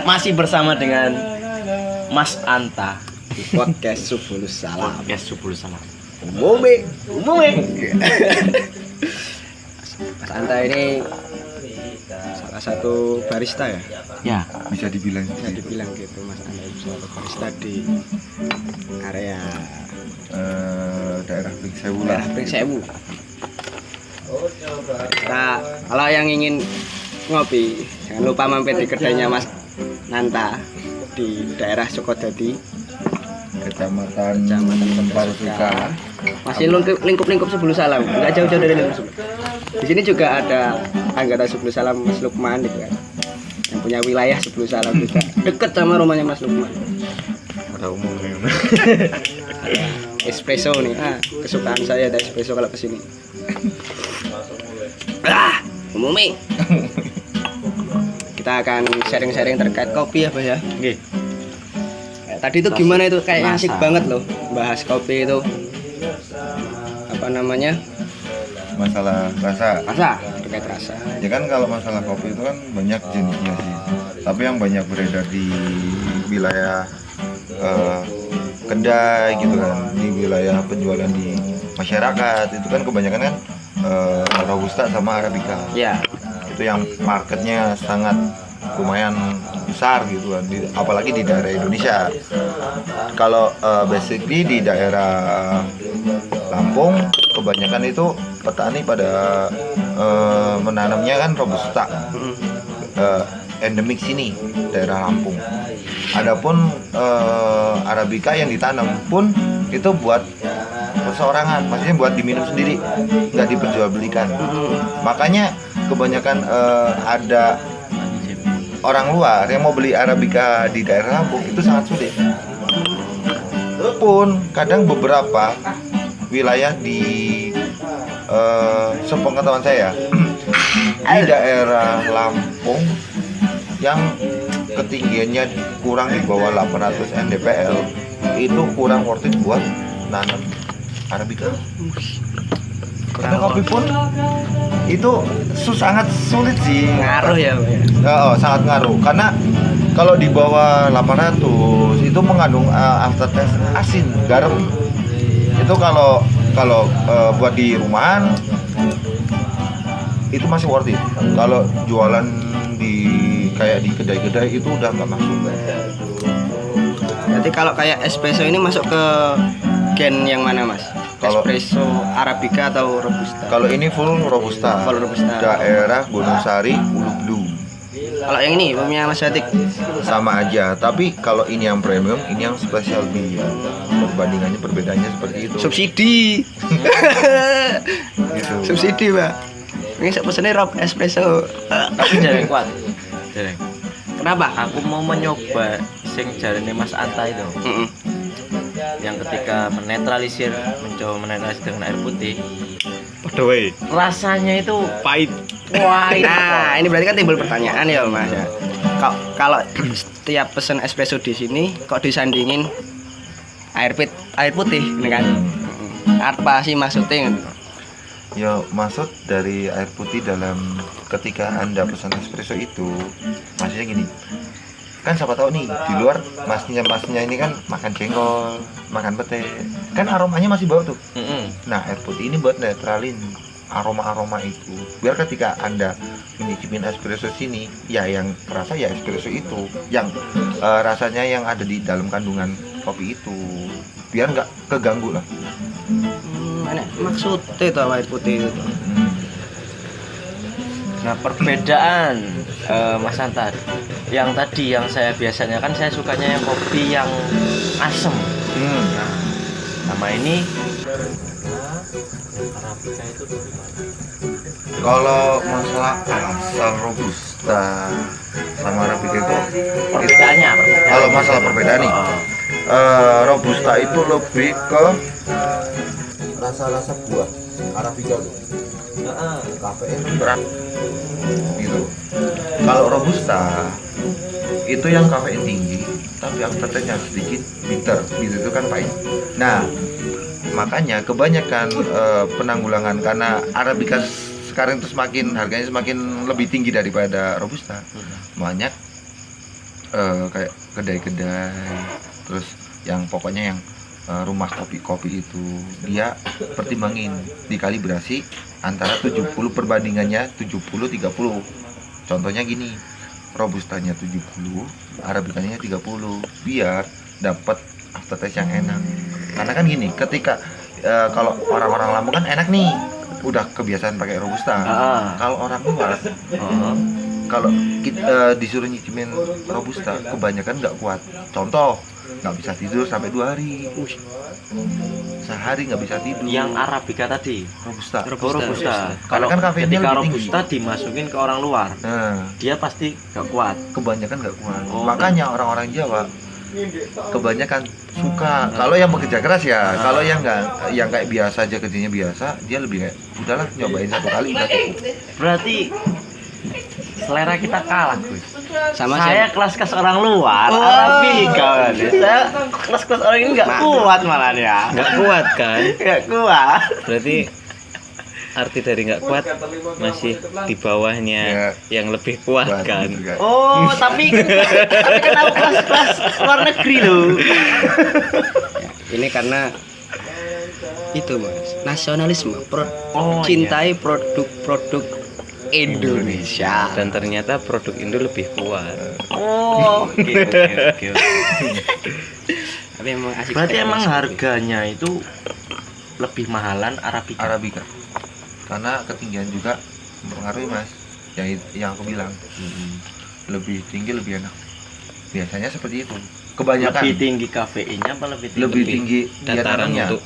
Masih bersama dengan Mas Anta di podcast Subulus Salam. Podcast Subulus Salam. Umume. Mas Anta ini salah satu barista ya? Ya, Bisa dibilang gitu Mas Anta itu salah satu barista di area daerah Pringsewu lah. Pringsewu. Nah, kalau yang ingin ngopi, jangan lupa mampir di kedainya Mas Nanta di daerah Sukodadi, Kecamatan Parusika. Masih lingkup Subulus Salam, nggak jauh-jauh dari lingkup Subulus. Di sini juga ada anggota Subulus Salam Mas Lukman gitu kan, yang punya wilayah Subulus Salam juga, deket sama rumahnya Mas Lukman. Pada umumnya. Espresso nih, kesukaan saya ada espresso kalau kesini. Umumi. Kita akan sharing-sharing terkait kopi ya, Pak ya. nggih. Tadi itu gimana itu kayaknya asik Rasa. banget loh bahas kopi itu. Apa namanya? Masalah rasa. Terkait rasa. Ya kan kalau masalah kopi itu kan banyak jenisnya sih. Tapi yang banyak beredar di wilayah kedai gitu kan, di wilayah penjualan di masyarakat itu kan kebanyakan kan Robusta sama Arabica. Ya. Itu yang marketnya sangat lumayan besar gitu kan, apalagi di daerah Indonesia. Kalau basically di daerah Lampung kebanyakan itu petani pada menanamnya kan Robusta, endemik sini daerah Lampung. Adapun Arabica yang ditanam pun itu buat perseorangan, maksudnya buat diminum sendiri, nggak diperjualbelikan. Makanya kebanyakan ada orang luar yang mau beli Arabica di daerah Lampung itu sangat sulit. Pun kadang beberapa wilayah di sepengetahuan saya di daerah Lampung yang ketinggiannya kurang di bawah 800 mdpl itu kurang worth it buat nanam Arabica. Karena kopi pun itu sangat sulit sih. Ngaruh ya, Pak ya. Sangat ngaruh karena kalau di bawah 800 itu mengandung aftertaste asin, garam. Itu kalau buat di rumahan itu masih worth it. Kalau jualan di kayak di kedai-kedai itu udah nggak masuk. Jadi kalau kayak espresso ini masuk ke gen yang mana, Mas? Kalau- Espresso Arabica atau Robusta? Kalau ini full Robusta. Full Robusta. Daerah Gunung Sari, Ulu Blue. Kalau yang ini punya Mas Batik. Sama aja, tapi kalau ini yang premium, ini yang special B. Perbandingannya perbedaannya seperti itu. Subsidi. Gitu. Subsidi, Pak. Ini saya pesennya Rob espresso. Tapi jarang kuat. Jarang. Kenapa? Aku mau mencoba sing jarene Mas Anta itu. Mm-mm. Yang ketika mencoba menetralisir dengan air putih, Padahal rasanya itu pahit. pahit. Nah, ini berarti kan timbul pertanyaan ya, Mas. Ya. Kalau setiap pesen espresso di sini kok disandingin air putih, ini kan? Apa sih maksudnya? Ya, maksud dari air putih dalam ketika Anda pesan espresso itu, maksudnya gini. Kan siapa tahu nih di luar masnya ini kan makan jengkol, makan pete, kan aromanya masih bau tuh. Nah, air putih ini buat netralin aroma itu, biar ketika Anda menyicipin espresso sini, ya yang terasa ya espresso itu, yang rasanya yang ada di dalam kandungan kopi itu, biar nggak keganggu lah. Mana maksudnya itu air putih itu? Nah, perbedaan Mas Anta yang tadi yang saya biasanya kan saya sukanya yang kopi yang asem. Nah, sama ini Arabica itu gimana? Kalau masalah asal Robusta sama Arabica itu Perbedaannya. kalau masalah perbedaan nih, Robusta itu lebih ke rasa-rasa buah. Arabica tuh kafein berat gitu. Kalau Robusta itu yang kafein tinggi tapi aftertaste-nya sedikit bitter, gitu itu kan pahit. Nah, makanya kebanyakan penanggulangan karena Arabica sekarang itu harganya semakin lebih tinggi daripada Robusta, banyak kayak kedai-kedai, terus yang pokoknya yang rumah kopi itu dia pertimbangin, dikalibrasi antara 70 perbandingannya 70-30. Contohnya gini, robustanya 70, arabikanya 30 biar dapat aftertaste yang enak. Karena kan gini, ketika kalau orang-orang Lampung kan enak nih, udah kebiasaan pakai robusta. Kalau orang luar kalau disuruh nyicipin robusta kebanyakan nggak kuat. Contoh, nggak bisa tidur sampai 2 hari. Sehari nggak bisa tidur. Yang Arabica tadi, Robusta. Robusta. Karena kan kafeinnya ketika lebih tinggi. Robusta dimasukin ke orang luar, Nah, dia pasti gak kuat. kebanyakan nggak kuat. Oh. Makanya orang-orang Jawa kebanyakan suka. Kalau yang bekerja keras ya, kalau yang nggak, yang kayak biasa aja, kerjanya biasa, dia lebih kayak udahlah nyobain 1 kali udah cukup. Berarti selera kita kalah, Gus. Sama Saya siapa? kelas-kelas orang luar, Arabica kan. Saya kelas-kelas orang ini nggak kuat malah ya. Nggak kuat kan? Nggak kuat. Berarti arti dari nggak kuat masih di bawahnya Ya. yang lebih kuat Buat kan? juga. Oh, tapi kan aku kelas-kelas luar negeri loh. Ini karena itu Mas, nasionalisme, Oh, cintai produk-produk Indonesia. Dan ternyata produk Indo lebih kuat. Oh, oke. Tapi emang asik. Berarti emang harganya itu lebih mahalan Arabica. Arabica. Karena ketinggian juga mempengaruhi Mas. Yang aku bilang. Lebih tinggi lebih enak. Biasanya seperti itu. Kebanyakan Lebih tinggi kafeinnya apa lebih tinggi? lebih tinggi dia Dataran tanamnya untuk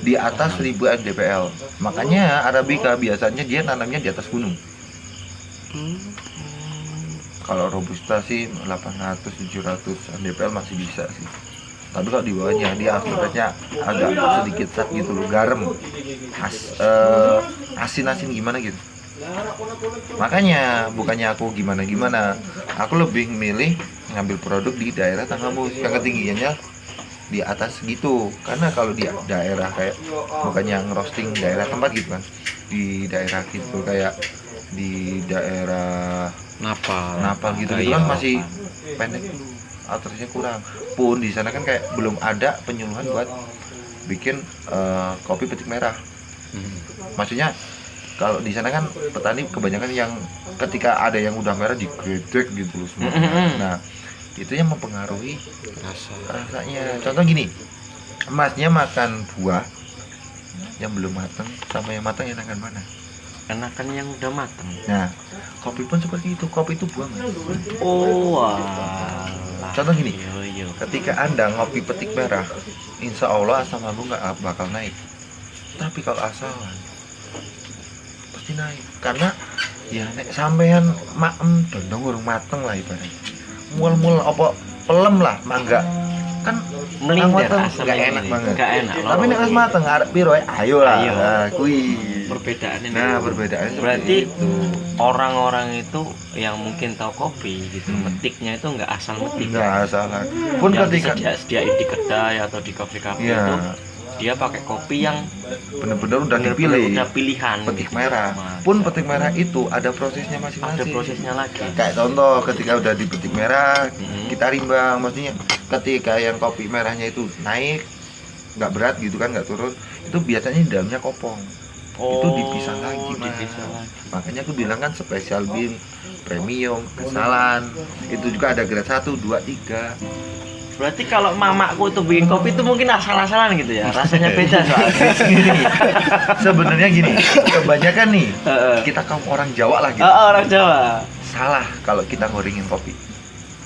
di atas 1000 mdpl. Makanya Arabica biasanya dia nanamnya di atas gunung. Kalau robusta sih 800-700 mdpl masih bisa sih. Tapi kalau di bawahnya dia aftertaste-nya agak sedikit sat gitu loh, garam, asin-asin gimana gitu. Makanya bukannya aku gimana-gimana, aku lebih milih ngambil produk di daerah Tanggamus yang ketinggiannya di atas gitu. Karena kalau di daerah kayak bukannya ngerosting daerah tempat gitu kan, di daerah gitu kayak di daerah Napal gitu kan masih pendek dulu, atasnya kurang. Pun di sana kan kayak belum ada penyuluhan buat bikin kopi petik merah. Maksudnya kalau di sana kan petani kebanyakan yang ketika ada yang udah merah digedek gitu loh semua. Nah, itu yang mempengaruhi rasanya. Contoh gini, Masnya makan buah yang belum matang sama yang matang enakan mana? Enakan yang udah matang. Nah, kopi pun seperti itu. Kopi itu buah, Mas. Oh, alah. Contoh gini, Yo. ketika Anda ngopi petik merah, insya Allah asam lambung nggak bakal naik. Tapi kalau asalan pasti naik. Karena ya nek sampean maem dondong urung mateng lah ibaratnya. Mul apa pelem lah mangga. Kan Melintir mateng asam nggak yang enak ini. banget. Nggak enak. Tapi nek wis mateng arep piro ayo lah. Ayo. Nah, kui. Perbedaannya Nah, nih. perbedaannya seperti Berarti itu. orang-orang itu yang mungkin tahu kopi gitu, metiknya itu nggak asal metik. Nggak salah. Pun Yang ketika disediain di kedai atau di kafe-kafe Iya. itu dia pakai kopi yang bener-bener udah bener-bener dipilih udah pilihan petik gitu. merah. Mas. Pun petik merah itu ada prosesnya Ada masing-masing. prosesnya lagi. Kayak contoh ketika udah dipetik merah, Mhm. kita rimbang, maksudnya ketika yang kopi merahnya itu naik, nggak berat gitu kan, nggak turun, itu biasanya di dalamnya kopong. Itu dipisah lagi, Mas. dipisah lagi. Makanya aku bilang kan spesial bean, premium, kesalan, itu juga ada grade 1, 2, 3. Berarti kalau mamaku tuh bikin kopi itu mungkin asal-asalan gitu ya, rasanya beda soalnya. Sebenarnya gini, kebanyakan nih Heeh. kita kaum orang Jawa lah gitu, Orang Jawa. salah kalau kita gorengin kopi.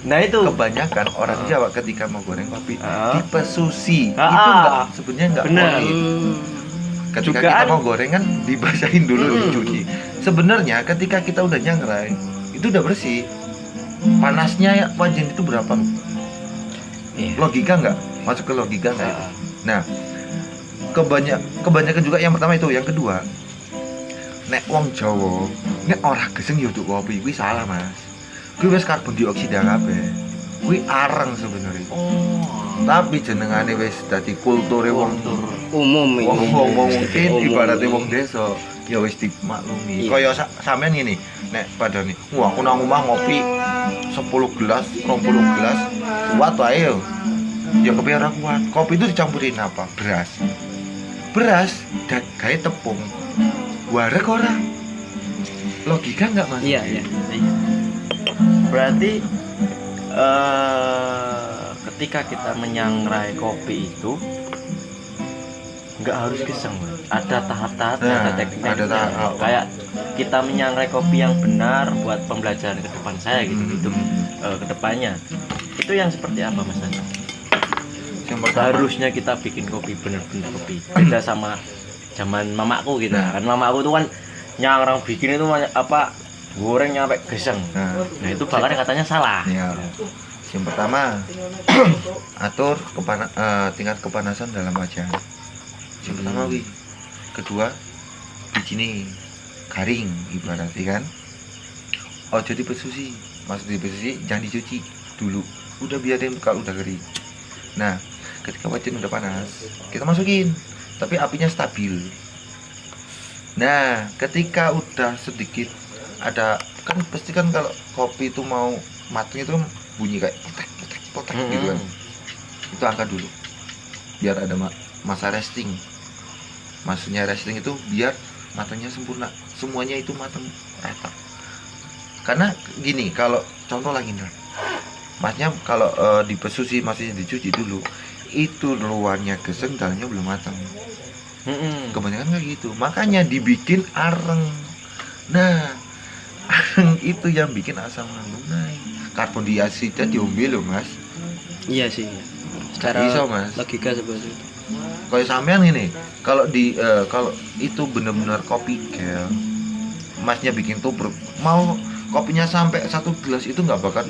Nah itu Kebanyakan orang Jawa ketika mau goreng kopi tipe sushi itu Ah. sebenarnya nggak Bener. boleh. Ketika Jugaan. kita mau goreng kan dibasahin dulu, dicuci. Sebenarnya ketika kita udah nyangrai itu udah bersih. Panasnya ya wajan itu berapa? Iya. Logika nggak? Masuk ke logika nggak itu? Nah, kebanyakan juga yang pertama itu, yang kedua, nek wong Jawa nek ora geseng ya untuk kopi, kuwi salah Mas. Kuwi wis karbon dioksida kabeh. Kuwi areng sebenarnya. Oh. Tapi jenengane wis dadi kulture wong Umum ini. wong mungkin Umum. ibaratnya wong desa ya wis dimaklumi. Iya. Kaya sampean ngene, nek padane, wah aku nang omah ngopi 10 gelas 20 gelas kuat wae yo ya kopi ora kuat. Kopi itu dicampurin apa? Beras dan gawe tepung wareg ora. Logika nggak mas? Iya, iya. Berarti ketika kita menyangrai kopi itu nggak harus geseng, ada tahap-tahapnya, Nah, ada tekniknya. ada tahap. Kayak kita menyangrai kopi yang benar buat pembelajaran ke depan saya gitu, itu ke depannya. Itu yang seperti apa mas Anda? Yang pertama Harusnya kita bikin kopi bener-bener kopi. Beda sama zaman mamaku gitu. Nah. Kan mamaku tuh kan nyangrai bikin itu apa goreng nyampe geseng. Nah itu bahkan katanya salah. ya. Yang pertama atur tingkat kepanasan dalam wajan. Yang pertama wi. Kedua biji ini garing ibaratnya kan. Oh jadi besusi, maksud besusi jangan dicuci dulu. Udah biarin kalau udah kering. Nah ketika wajan udah panas kita masukin, tapi apinya stabil. Nah ketika udah sedikit ada kan pasti kan kalau kopi itu mau matang itu bunyi kayak potek gitu kan. Itu angkat dulu biar ada masa resting. Maksudnya resting itu biar matangnya sempurna, semuanya itu matang rata. Karena gini, kalau contoh lagi nih masnya kalau di pesusi masih dicuci dulu, itu luarnya geseng, dalamnya belum matang. Kebanyakan kayak gitu, makanya dibikin areng. Nah areng itu yang bikin asam lambung naik. Karbon dioksida diombe loh mas. Iya sih. Secara Bisa, Mas. logika seperti itu. Kalau sampean ini, kalau kalau itu benar-benar kopi gel, masnya bikin tubruk, mau kopinya sampai 1 gelas itu nggak bakal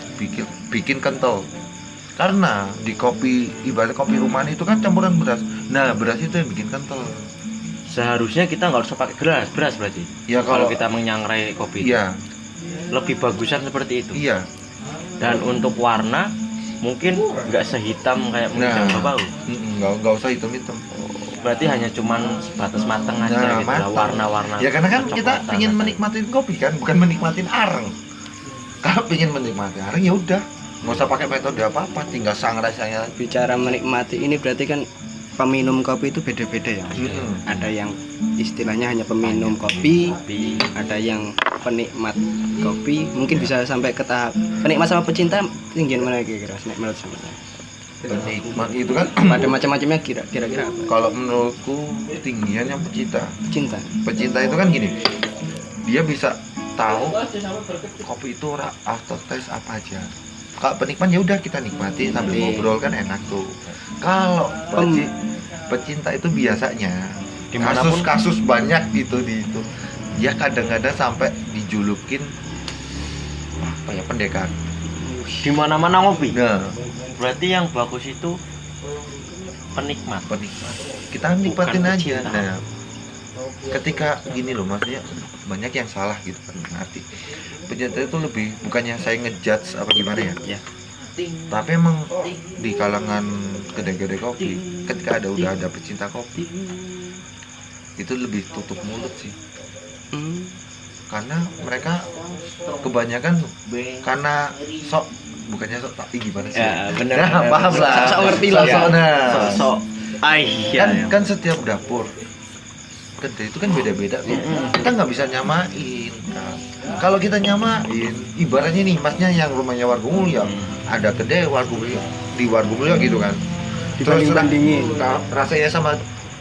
bikin kental. Karena di kopi ibarat kopi rumahan itu kan campuran beras. Nah beras itu yang bikin kental. Seharusnya kita nggak usah pakai beras berarti. Ya Kalau kalau kita menyangrai kopi itu. iya Lebih bagusan seperti itu. iya. Dan untuk warna mungkin nggak sehitam kayak mungkin Nah. yang bau. Nggak usah hitam-hitam. Berarti hanya cuman sebatas mateng aja Nah, gitu lah, mateng. warna-warna. Ya karena kan kita kecoklatan ingin atau- menikmatin kopi kan, bukan menikmatin areng. Kalau ingin menikmati areng ya udah, nggak usah pakai metode apa-apa, tinggal sangrai saya. Bicara menikmati ini berarti kan peminum kopi itu beda-beda ya. Ada yang istilahnya hanya peminum kopi, Kopi. ada yang penikmat kopi, mungkin bisa sampai ke tahap penikmat sama pecinta tinggian mana kira-kira menurut sampean? Penikmat itu kan Pada macam-macamnya kira-kira apa? kalau menurutku tinggian yang pecinta. Pecinta. Pecinta itu kan gini, dia bisa tahu kopi itu aftertaste apa aja. Kalau penikmat ya udah kita nikmati sambil ngobrol kan enak tuh. Kalau pecinta itu biasanya Dimanapun- kasus banyak gitu di itu. Dia kadang-kadang sampai dijulukin apa ya pendekar. Di mana-mana ngopi. Nah, Berarti yang bagus itu penikmat. penikmat. Kita nikmatin Bukan aja. pecinta. Nah, ketika gini loh maksudnya banyak yang salah gitu kan ngerti. Pecinta itu lebih bukannya saya ngejudge apa gimana ya. Ya. Tapi emang di kalangan kedai-kedai kopi ketika udah ada pecinta kopi itu lebih tutup mulut sih. Karena mereka kebanyakan karena bukannya sok tapi gimana sih? Ya, bener. Nah, bener. paham lah. Sok ngerti lah. Sok nah. Sok. Iya. Kan setiap dapur kedai itu kan beda-beda tuh. Kita nggak bisa nyamain kan. Kalau kita nyamain ibaratnya nih masnya yang rumahnya Warga Mulia ada kedai Warga Mulia di Warga Mulia gitu kan, Dibanding-bandingin. rasanya sama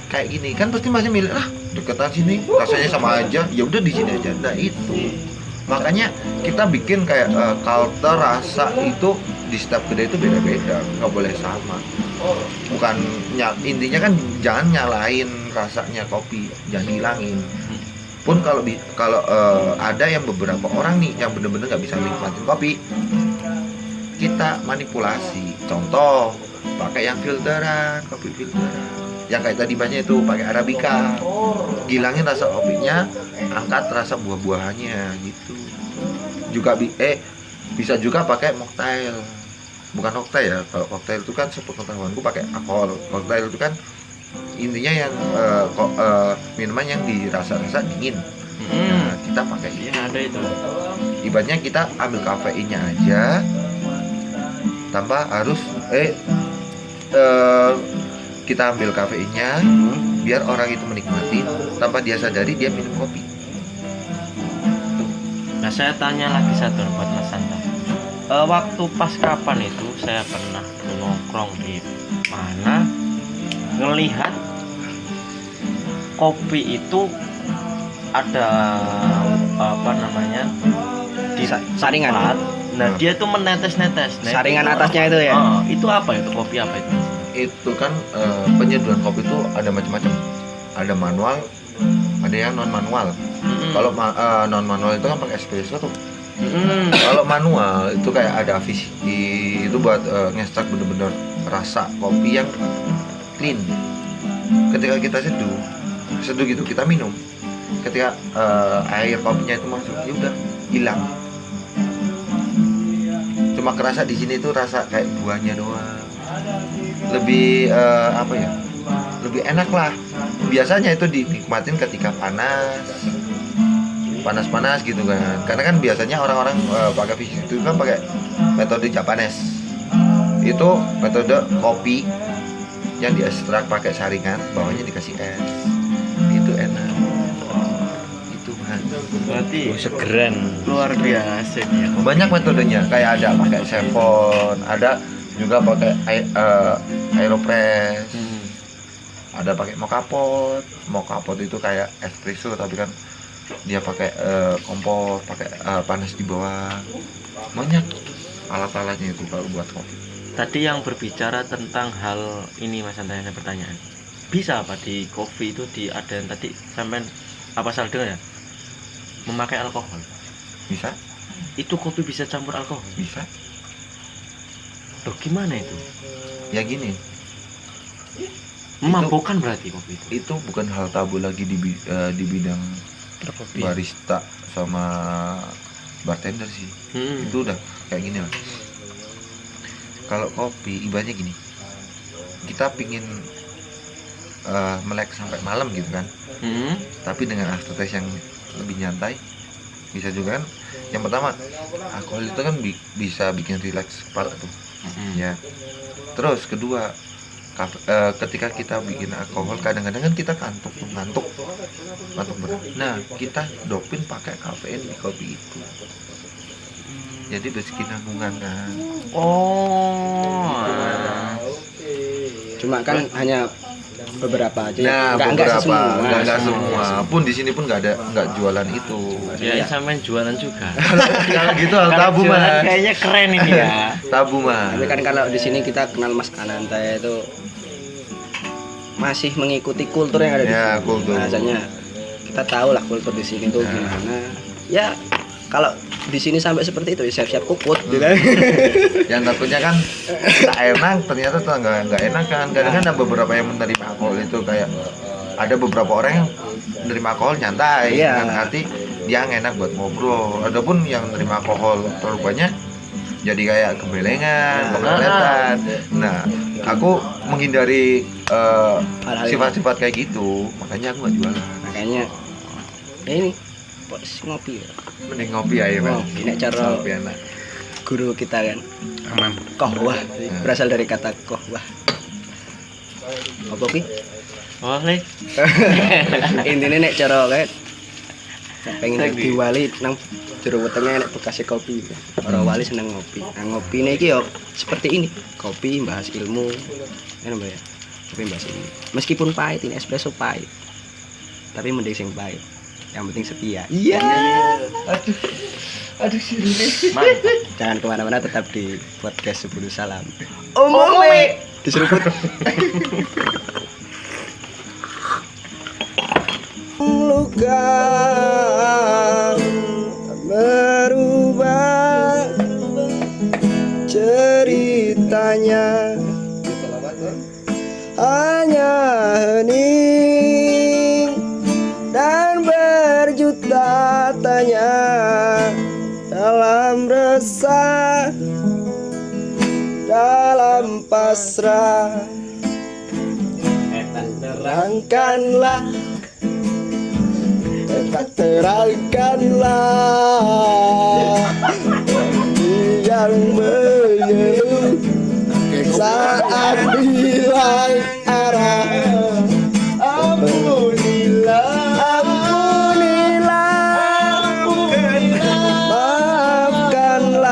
kayak gini kan pasti masih milih deketan sini rasanya sama aja, ya udah di sini aja. Nah itu makanya kita bikin kayak culture rasa itu di setiap kedai itu beda-beda, nggak boleh sama. Bukan intinya kan jangan nyalain rasanya kopi, jangan hilangin. Pun kalau ada yang beberapa orang nih yang bener-bener nggak bisa nikmatin kopi, kita manipulasi. Contoh pakai yang filteran, kopi filteran yang kayak tadi banyak itu pakai arabica, hilangin rasa kopinya, angkat rasa buah-buahannya gitu. Juga bisa juga pakai mocktail, bukan cocktail ya. Kalau cocktail itu kan sepengetahuanku pakai alkohol. Cocktail itu kan intinya yang minuman yang dirasa-rasa dingin. Nah, kita pakai Iya ada itu. ibaratnya kita ambil kafeinnya aja tanpa harus kita ambil kafeinnya biar orang itu menikmati tanpa dia sadari dia minum kopi. Nah saya tanya lagi satu buat Mas Santa. Waktu pas kapan itu saya pernah nongkrong di mana ngelihat kopi itu ada apa namanya di Saringan. tempat. Nah dia tuh menetes-netes. Nah, Saringan itu atasnya apa? itu ya? Itu apa itu kopi apa itu? Itu kan penyeduhan kopi itu ada macam-macam. Ada manual, ada yang non manual. Kalau non manual itu kan pakai espresso tuh. Kalau manual itu kayak ada Avicii, itu buat ngestrak bener-bener rasa kopi yang clean. Ketika kita seduh gitu kita minum. Ketika air kopinya itu masuk, ya udah hilang. Cuma kerasa di sini tuh rasa kayak buahnya doang. Lebih apa ya? Lebih enak lah. Biasanya itu dinikmatin ketika panas gitu kan. Karena kan biasanya orang-orang pakai Avicii itu kan pakai metode Japanese. Itu metode kopi yang diekstrak pakai saringan, bawahnya dikasih es. Itu enak. Itu kan. Berarti Segeran. luar biasa ya. Banyak metodenya, kayak ada pakai siphon, ada juga pakai aeropress. Ada pakai mocha pot itu kayak espresso tapi kan dia pakai kompor, pakai panas di bawah. Banyak alat-alatnya itu kalau buat kopi. Tadi yang berbicara tentang hal ini Mas Santa, ada pertanyaan. Bisa apa di kopi itu ada yang tadi sampai apa salah dengar ya? Memakai alkohol. Bisa? Itu kopi bisa campur alkohol. Bisa. Loh gimana itu? Ya gini, Memabukkan berarti kopi itu. itu bukan hal tabu lagi di bidang barista sama bartender sih. Itu udah kayak gini lah. Kalau kopi ibaratnya gini, kita pingin melek sampai malam gitu kan, tapi dengan aftertaste yang lebih nyantai. Bisa juga kan. Yang pertama, alkohol itu kan bisa bikin rileks kepala tuh ya. Terus kedua, ketika kita bikin alkohol kadang-kadang kan kita ngantuk berat. Nah kita dopin pakai kafein di kopi itu, jadi rezeki nanggungan kan. Cuma kan hanya beberapa aja. Nah Enggak beberapa, semua. Pun di sini pun nggak jualan itu. Ya sampai jualan juga. Kalau gitu hal tabu Jualan mas. kayaknya keren ini ya. Tabu mas. Tapi kan kalau di sini kita kenal Mas Ananta itu masih mengikuti kultur yang ada di Ya, sini. kultur. Bahasanya kita tahu lah kultur di sini tuh gimana. Ya kalau di sini sampai seperti itu ya siap-siap kukut gitu kan. Yang takutnya kan tak enak, ternyata tuh nggak enak kan. Kadang kan ada beberapa yang menerima alkohol itu kayak ada beberapa orang yang menerima alkohol nyantai, Iya. dengan arti dia enak buat ngobrol. Adapun yang menerima alkohol terlalu banyak jadi kayak kebelengan, kebeletan. Nah, aku menghindari Hal-hal sifat-sifat kayak gitu, makanya aku nggak jualan. makanya ya ini bos ngopi ya. Mending ngopi aja kan. Ngopi, nek cara Ngopi enak. guru kita kan Aman. kohwah berasal dari kata kohwah. Apa ki? Boleh. Intinya nek cara kan pengen diwali nang jero wetenge nek bekasih kopi. Orang wali seneng ngopi. Nah ngopi iki yo seperti ini. Kopi bahas ilmu. Kan Mbak ya. Kopi bahas ilmu. Meskipun pahit ini espresso pahit. Tapi mending sing pahit. Yang penting setia. Iya. Aduh sih. Mantap. Jangan kemana-mana, tetap di podcast 10 Salam. Omongme diseruput. Luka merubah ceritanya, hanya hening dan berjuta tanya dalam resah, dalam pasrah. Terangkanlah tak terangkanlah yang menyeru saat